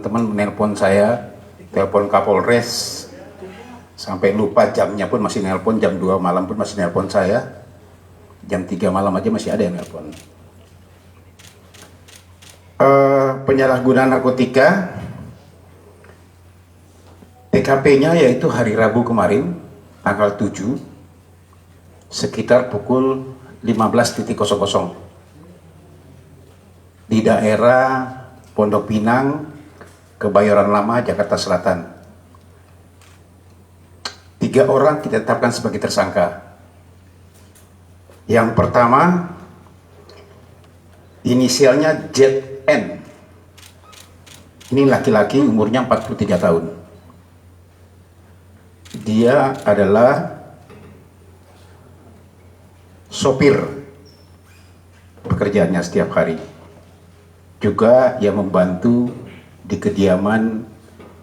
teman-teman menelpon saya, telepon Kapolres, sampai lupa jamnya pun masih nelpon, jam 2 malam pun masih nelpon saya, jam 3 malam aja masih ada yang nelpon. Penyalahgunaan narkotika, TKP-nya yaitu hari Rabu kemarin, tanggal 7, sekitar pukul 15.00 di daerah Pondok Pinang, Kebayoran Lama, Jakarta Selatan. 3 orang kita tetapkan sebagai tersangka. Yang pertama, inisialnya ZN. Ini laki-laki, umurnya 43 tahun. Dia adalah sopir, pekerjaannya setiap hari. Juga yang membantu di kediaman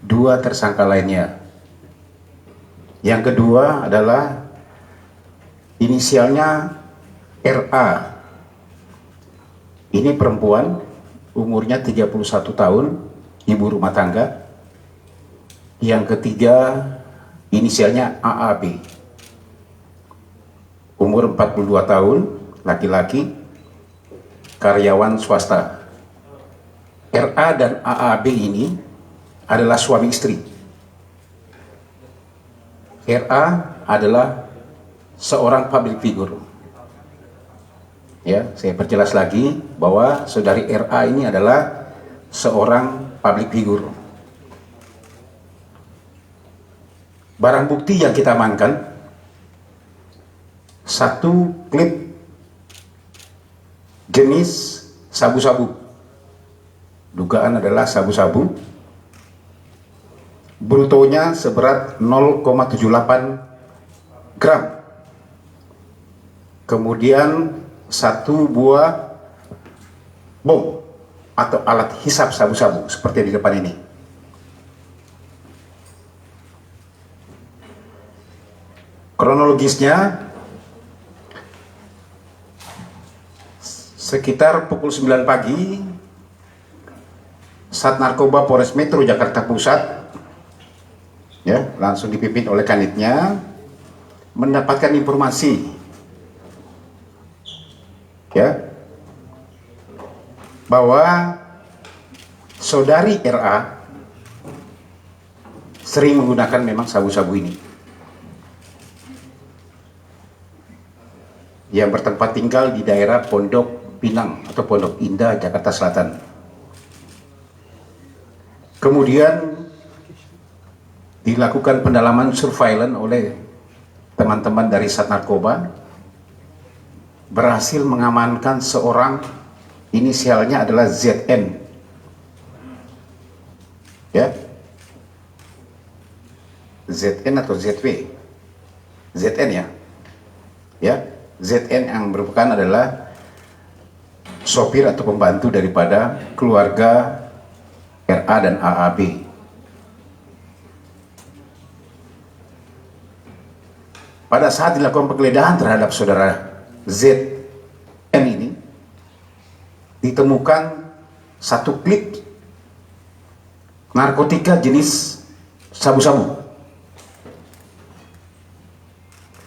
2 tersangka lainnya. Yang kedua adalah inisialnya RA. Ini perempuan, umurnya 31 tahun, ibu rumah tangga. Yang ketiga inisialnya AAB, umur 42 tahun, laki-laki, karyawan swasta. RA dan AAB ini adalah suami istri. RA adalah seorang public figure. Ya, saya perjelas lagi bahwa saudari RA ini adalah seorang public figure. Barang bukti yang kita amankan, 1 klip jenis sabu-sabu. Dugaan adalah sabu-sabu, brutonya seberat 0,78 gram. Kemudian 1 buah bom atau alat hisap sabu-sabu seperti di depan ini. Kronologisnya, sekitar pukul 9 pagi, Sat Narkoba Polres Metro Jakarta Pusat, ya, langsung dipimpin oleh kanitnya, mendapatkan informasi, ya, bahwa saudari RA sering menggunakan memang sabu-sabu ini, yang bertempat tinggal di daerah Pondok Pinang atau Pondok Indah, Jakarta Selatan. Kemudian dilakukan pendalaman surveillance oleh teman-teman dari Sat Narkoba, berhasil mengamankan seorang, inisialnya adalah ZN. Ya, ZN atau ZW? ZN ya. Ya, ZN yang merupakan adalah sopir atau pembantu daripada keluarga RA dan AAB. Pada saat dilakukan penggeledahan terhadap saudara ZN ini, ditemukan 1 klip narkotika jenis sabu-sabu.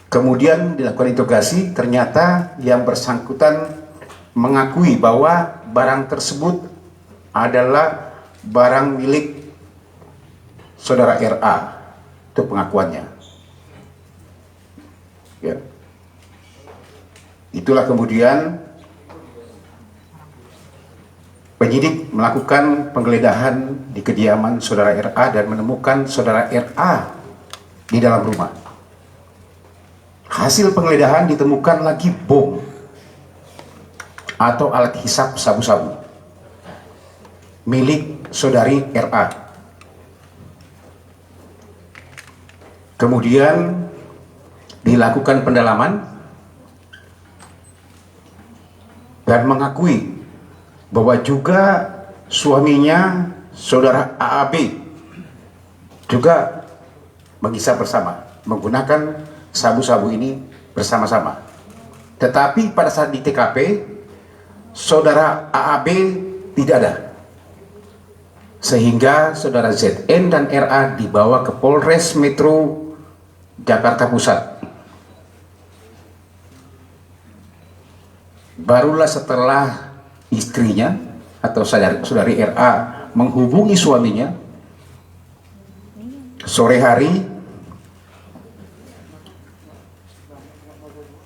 Kemudian dilakukan interogasi, ternyata yang bersangkutan mengakui bahwa barang tersebut adalah barang milik saudara RA. Itu pengakuannya. Ya. Itulah kemudian penyidik melakukan penggeledahan di kediaman saudara RA dan menemukan saudara RA di dalam rumah. Hasil penggeledahan ditemukan lagi bom atau alat hisap sabu-sabu milik saudari RA. Kemudian dilakukan pendalaman dan mengakui bahwa juga suaminya saudara AAB juga menghisap bersama, menggunakan sabu-sabu ini bersama-sama. Tetapi pada saat di TKP, saudara AAB tidak ada. Sehingga saudara ZN dan RA dibawa ke Polres Metro Jakarta Pusat. Barulah setelah istrinya atau saudari RA menghubungi suaminya sore hari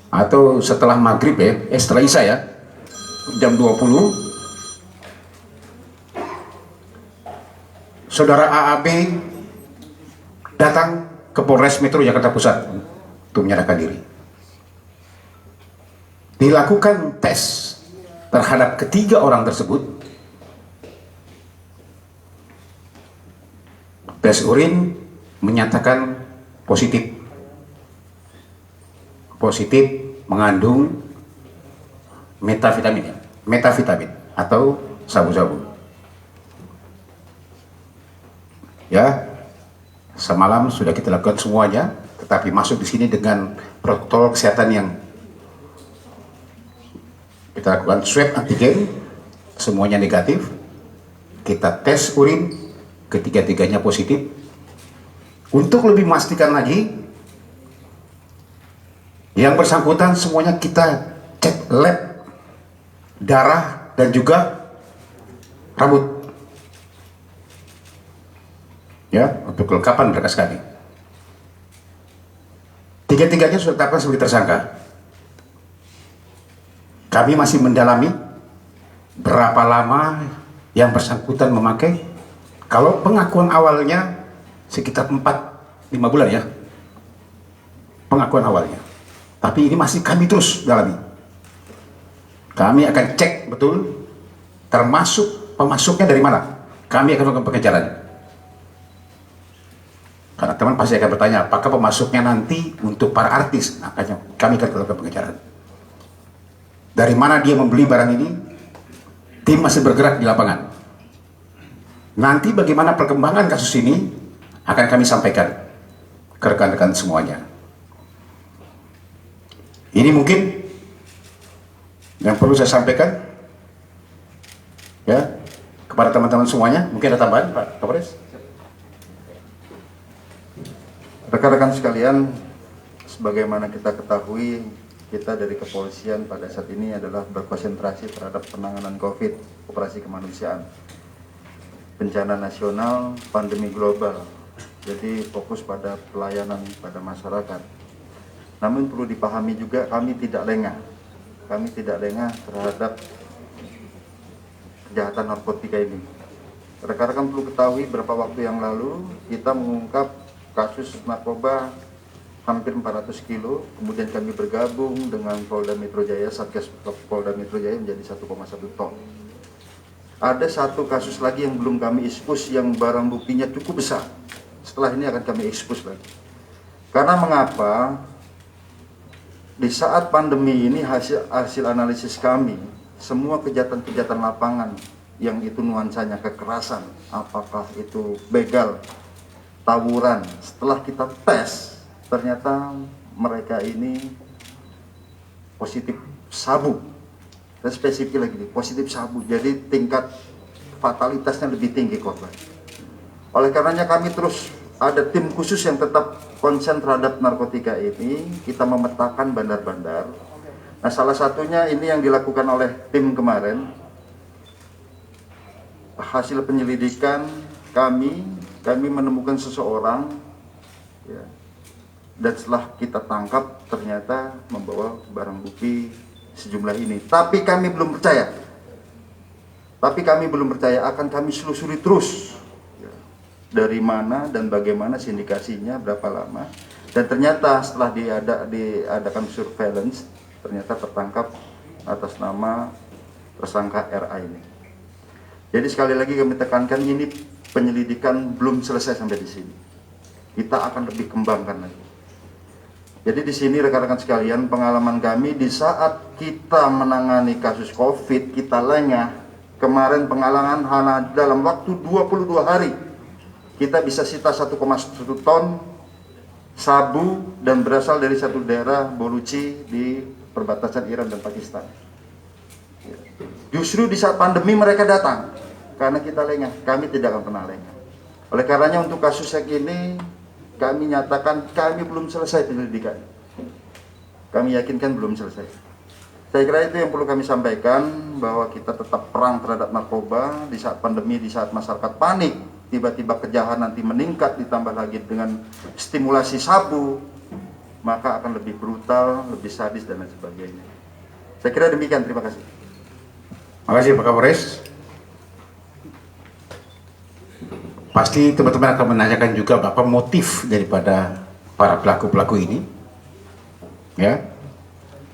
atau setelah maghrib setelah isya jam 20, saudara AAB datang ke Polres Metro Jakarta Pusat untuk menyerahkan diri. Dilakukan tes terhadap ketiga orang tersebut. Tes urin menyatakan positif mengandung metavitamin atau sabu-sabu. Ya, semalam sudah kita lakukan semuanya, tetapi masuk di sini dengan protokol kesehatan yang kita lakukan swab antigen, semuanya negatif. Kita tes urin, ketiga-tiganya positif. Untuk lebih memastikan lagi, yang bersangkutan semuanya kita cek lab, darah dan juga rambut. Ya, untuk kelengkapan berkas kami. Tiga-tiganya sudah ditetapkan sebagai tersangka. Kami masih mendalami berapa lama yang bersangkutan memakai. Kalau pengakuan awalnya sekitar 4-5 bulan ya, pengakuan awalnya. Tapi ini masih kami terus dalami. Kami akan cek betul, termasuk pemasuknya dari mana. Kami akan melakukan pengejaran. Karena teman pasti akan bertanya, apakah pemasuknya nanti untuk para artis? Makanya kami akan melakukan pengejaran. Dari mana dia membeli barang ini? Tim masih bergerak di lapangan. Nanti bagaimana perkembangan kasus ini akan kami sampaikan ke rekan-rekan semuanya. Ini mungkin yang perlu saya sampaikan ya kepada teman-teman semuanya. Mungkin ada tambahan, Pak Kapolres? Rekan-rekan sekalian, sebagaimana kita ketahui, kita dari kepolisian pada saat ini adalah berkonsentrasi terhadap penanganan COVID, operasi kemanusiaan, bencana nasional, pandemi global. Jadi fokus pada pelayanan pada masyarakat. Namun perlu dipahami juga kami tidak lengah. Kami tidak lengah terhadap kejahatan narkotika ini. Rekan-rekan perlu ketahui beberapa waktu yang lalu kita mengungkap kasus narkoba hampir 400 kilo, kemudian kami bergabung dengan Polda Metro Jaya, Satgas Polda Metro Jaya menjadi 1,1 ton. Ada satu kasus lagi yang belum kami ekspos yang barang buktinya cukup besar. Setelah ini akan kami ekspos lagi. Karena mengapa? Di saat pandemi ini hasil analisis kami, semua kejahatan-kejahatan lapangan yang itu nuansanya kekerasan, apakah itu begal, tawuran, setelah kita tes, ternyata mereka ini positif sabu. Dan spesifik lagi, positif sabu. Jadi tingkat fatalitasnya lebih tinggi korban. Oleh karenanya kami terus ada tim khusus yang tetap konsen terhadap narkotika ini. Kita memetakan bandar-bandar. Nah, salah satunya ini yang dilakukan oleh tim kemarin. Hasil penyelidikan kami menemukan seseorang ya, dan setelah kita tangkap ternyata membawa barang bukti sejumlah ini. Tapi kami belum percaya. Akan kami selusuri terus ya, dari mana dan bagaimana sindikasinya, berapa lama. Dan ternyata setelah diadakan surveillance, ternyata tertangkap atas nama tersangka RA ini. Jadi sekali lagi kami tekankan, ini penyelidikan belum selesai sampai di sini. Kita akan lebih kembangkan lagi. Jadi di sini rekan-rekan sekalian, pengalaman kami di saat kita menangani kasus COVID, kita lengah. Kemarin pengalaman hanya dalam waktu 22 hari, kita bisa sita 1,1 ton sabu dan berasal dari satu daerah Boluchi di perbatasan Iran dan Pakistan. Justru di saat pandemi mereka datang. karena kita lengah. Kami tidak akan pernah lengah. Oleh karenanya untuk kasus yang ini kami nyatakan kami belum selesai penyelidikan. Kami yakinkan belum selesai. Saya kira itu yang perlu kami sampaikan, bahwa kita tetap perang terhadap narkoba di saat pandemi, di saat masyarakat panik, tiba-tiba kejahatan nanti meningkat, ditambah lagi dengan stimulasi sabu, maka akan lebih brutal, lebih sadis dan lain sebagainya. Saya kira demikian, terima kasih. Terima kasih Pak Kapolres. Pasti teman-teman akan menanyakan juga apa motif daripada para pelaku-pelaku ini. Ya,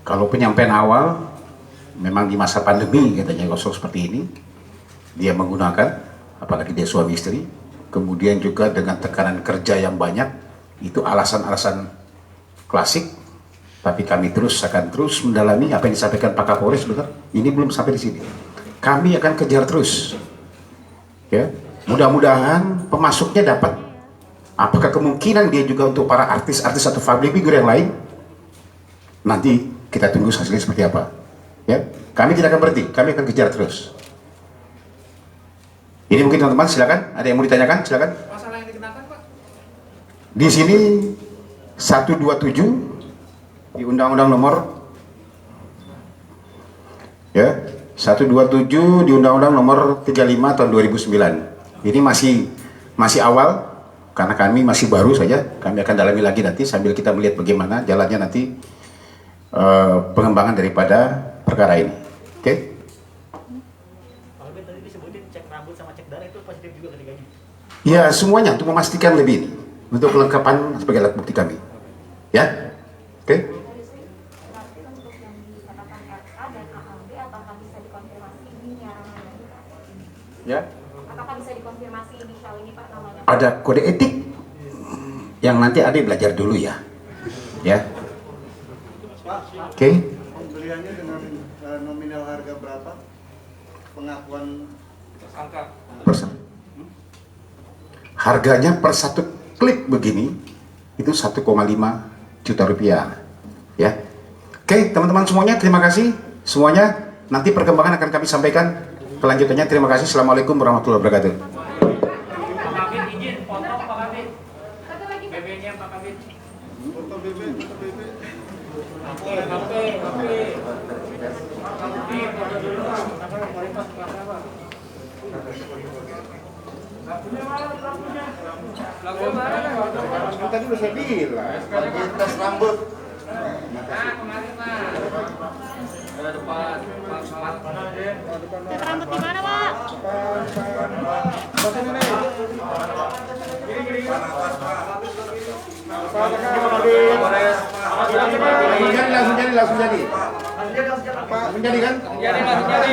kalau penyampaian awal memang di masa pandemi katanya kosong seperti ini, dia menggunakan, apalagi dia suami istri, kemudian juga dengan tekanan kerja yang banyak, itu alasan-alasan klasik. Tapi kami akan terus mendalami apa yang disampaikan Pak Kapolres. Betul, ini belum sampai di sini. Kami akan kejar terus. Ya, mudah-mudahan pemasuknya dapat. Apakah kemungkinan dia juga untuk para artis-artis atau public figure yang lain? Nanti kita tunggu hasilnya seperti apa. Ya, kami tidak akan berhenti, kami akan kejar terus. Ini mungkin teman-teman, silakan. Ada yang mau ditanyakan? Silakan. Masalah yang dikenakan, Pak? Di sini 127 di Undang-Undang Nomor 127 di Undang-Undang Nomor 35 tahun 2009. Ini masih awal karena kami masih baru saja. Kami akan dalami lagi nanti sambil kita melihat bagaimana jalannya nanti pengembangan daripada perkara ini. Oke? Kalau tadi disebutin cek rambut sama cek darah itu positif juga ketiganya. Ya, semuanya untuk memastikan lebih ini, untuk kelengkapan sebagai alat bukti kami. Ya, oke? Berarti untuk yang dikatakan RK dan ALB, apakah bisa dikonfirmasi inisialnya ini, Pak? Ya, Apakah bisa dikonfirmasi inisial ini, Pak, namanya? Ada kode etik yang nanti Ade belajar dulu ya. Ya. Oke? Pembeliannya dengan nominal harga berapa? Pengakuan Tersangka. Harganya per satu klip begini itu 1,5 juta rupiah. Ya. Oke, teman-teman semuanya, terima kasih semuanya. Nanti perkembangan akan kami sampaikan kelanjutannya. Terima kasih. Assalamualaikum warahmatullahi wabarakatuh. Pak Kabit izin potong, Pak Kabit. BB-nya Pak Kabit. foto BB, foto BB. HP. Ini foto dulu, Pak. Kenapa kualitas apa? Lagu mana? Tadi udah saya bilang. kualitas rambut. Nah, kemarin, Pak. Ada depan. Cek rambut di mana, Pak? Langsung jadi. Langsung jadi kan? Jadi langsung jadi.